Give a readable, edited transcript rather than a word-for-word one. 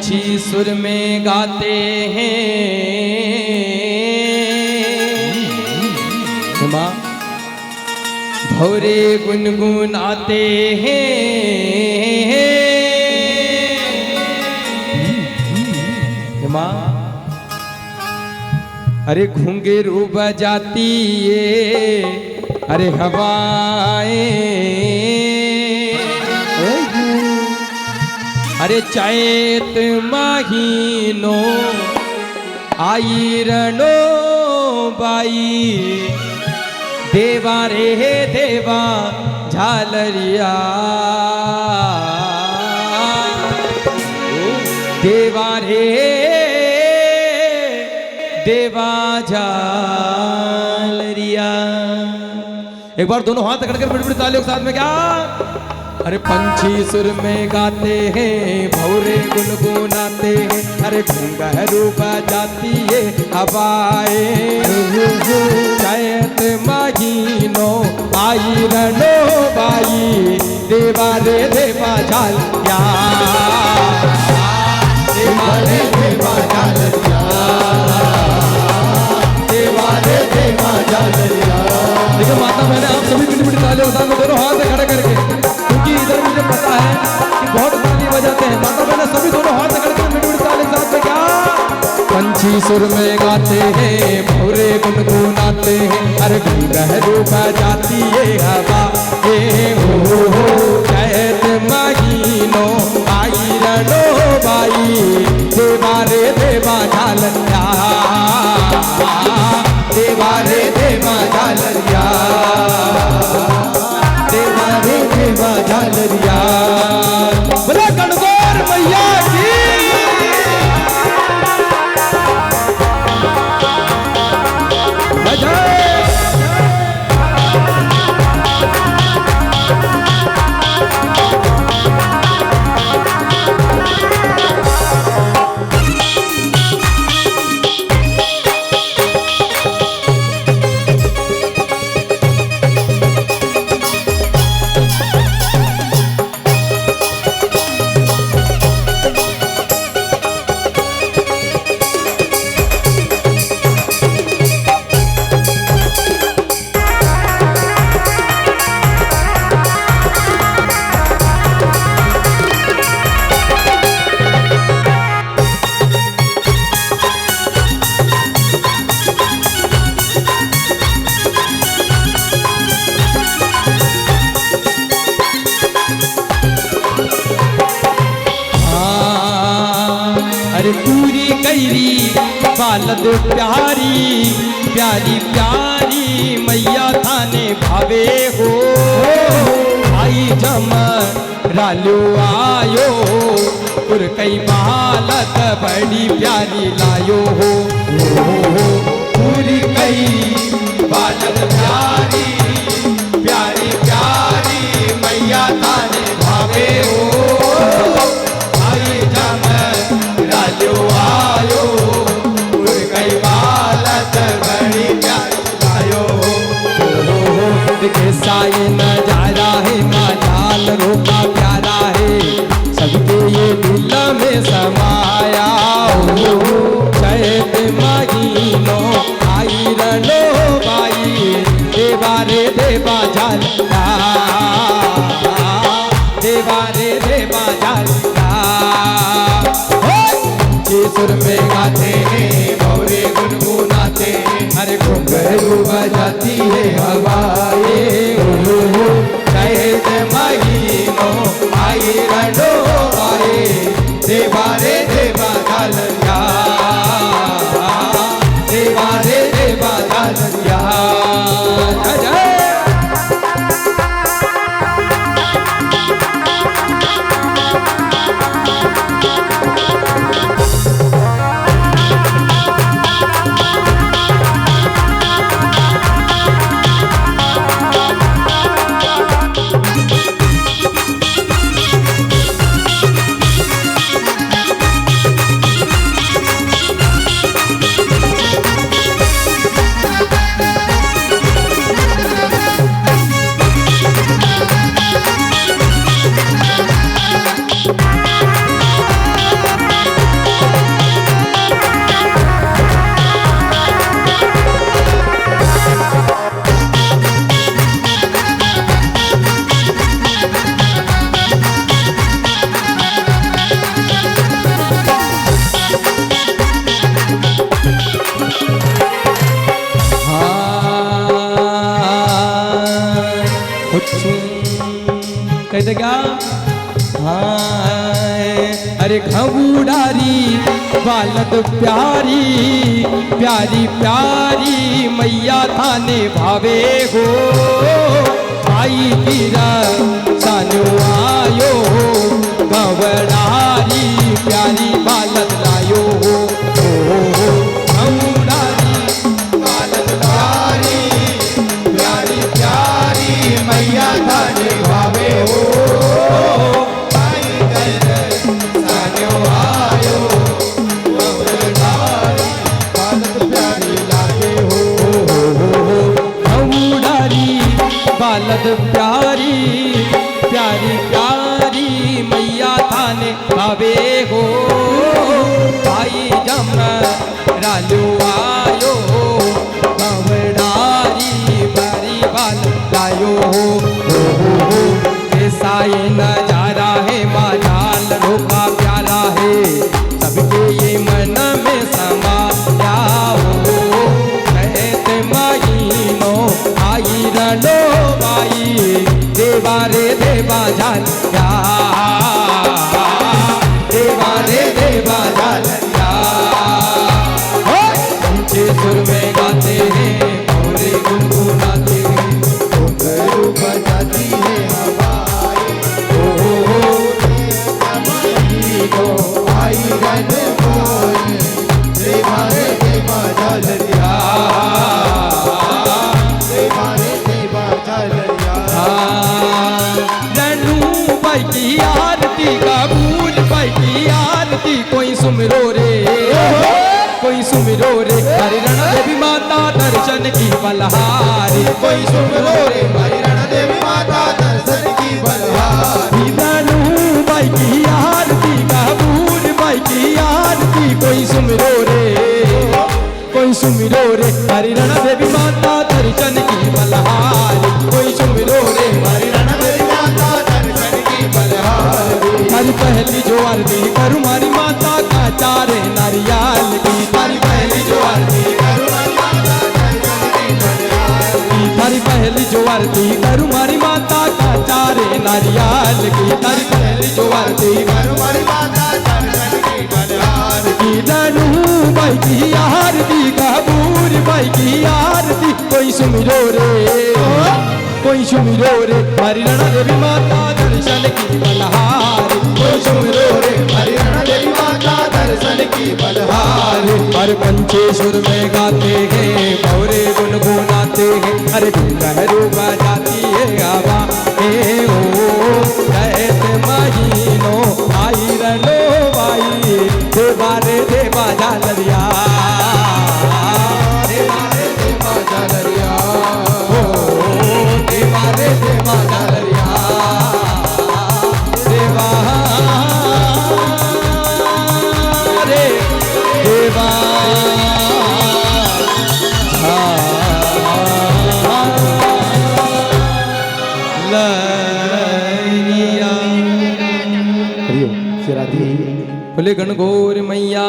पंछी सुर में गाते हैं माँ, भौरे गुनगुनाते हैं माँ। अरे घुंघरू बजाती ये अरे हवाएं, अरे चैत महीनों आई रणो बाई, देवा रे देवा झालरिया, देवा रे देवा झालरिया। एक बार दोनों हाथ पकड़कर बड़ी-बड़ी तालियों के साथ में क्या? अरे पंछी सुर में गाते हैं, भौरे गुनगुनाते हैं, अरे घुंघरू बजाती है हवाएं, चैत महीनों आई रणो बाई, देवा रे देवा झालरिया, देवा रे देवा झालरिया, देवा रे देवा झालरिया। देखिए माता, मैंने आप सभी मिठी-मिठी तालियों के साथ में दोनों हाथ खड़े करके, क्योंकि इधर मुझे पता है कि बहुत ताली बजाते हैं। माता मैंने सभी दोनों हाथ करके मिठी-मिठी ताली के साथ में क्या? पंछी सुर में गाते हैं, भौरे गुनगुनाते हैं, अरे घुंघरू बजाती है हवा, हे हो चैत महीनों आई रणो बाई, देवा रे देवा झालरिया, देवा रे देवा झालरिया, देवा रे देवा झालरिया। बोला गणगौर मैया की। अरे पूरी कैरी बालद प्यारी, प्यारी प्यारी मैया थाने भावे हो, आई जम रालो आयो, पुर कई बालक बड़ी प्यारी लायो हो, पूरी कई बालक प्यारी, प्यारी प्यारी मैया थाने भावे हो, आई जम रालो आयो, पुर कई बालक बड़ी प्यारी लायो हो। देखे साई नजारा है, मालाल रूपा प्यारा है, सबके ये दिल में समाया हो, चैत महीनों आई रणो बाई, देवा रे देवा झालरिया, देवा रे देवा झालरिया। सुर में गाते हैं, भौरे गुनगुनाते हैं, अरे घुंघरू बजाती है हवाएं, चैत महीनों आई रणो बाई, देवा रे देवा झालरिया, देवा रे देवा झालरिया। जय जय। मिल गया। हाँ अरे घबूडारी बालद प्यारी प्यारी प्यारी मैया थाने भावे हो आई तीरा सानु आयो घबरारी प्यारी बालद लायो हो घबूडारी बालद प्यारी प्यारी प्यारी मैया थाने भावे हो बालद प्यारी प्यारी प्यारी मैया थाने भावे हो भाई जम रालू आयो घबरारी बारी बाल लायो हो ऐसा ये नजारा है माँ जान का प्यारा है सबके ये मन में समाया हो कहते महीनों आई रणो देवा रे देवा जान देवा रे देवा जान ऊंचे सुर में गाते हैं और गुनगुनाते हैं घुंघरू बजाती है हवाएं ओ आई रन बोल देवा रे देवा जान की आरती कबूल भाई की आरती कोई सुमिरो रे कोई सुमिरो रे हरि रण देवी माता दर्शन की बलहारी कोई सुमिरो रे हरि रण देवी माता दर्शन की बलहारी धनु भाई की आरती कबूल भाई की आरती कोई सुमिरो रे हरि रण देवी माता दर्शन की बलहारी कोई सुमिरो रे हरि रण देवी माता तारी पहली जो आरती करूं मारी माता का चारे नारियल की तारी पहली जो आरती करूं मारी माता तारी पहली जो आरती करूं मारी माता का चारे नारियल की तारी पहली जो आरती करूं मारी माता की धनु भाई की आरती कबूर भाई की आरती कोई सुमिरो रे हरि रण देवी माता दर्शन की बलहारी कोई सुमिरो रे हरि रण देवी माता दर्शन की बलहारी हर पंचेश्वर में गाते हैं भौरे गुनगुनाते हैं हरे घुंघरू बजाती है हवा ओ कहते महीनों आई रनो बाई देवा रे देवा जालरिया देवा रे देवा जालरिया देवा रे देवा जालरिया देवा रे देवा लरिया बोले गणगौर मैया।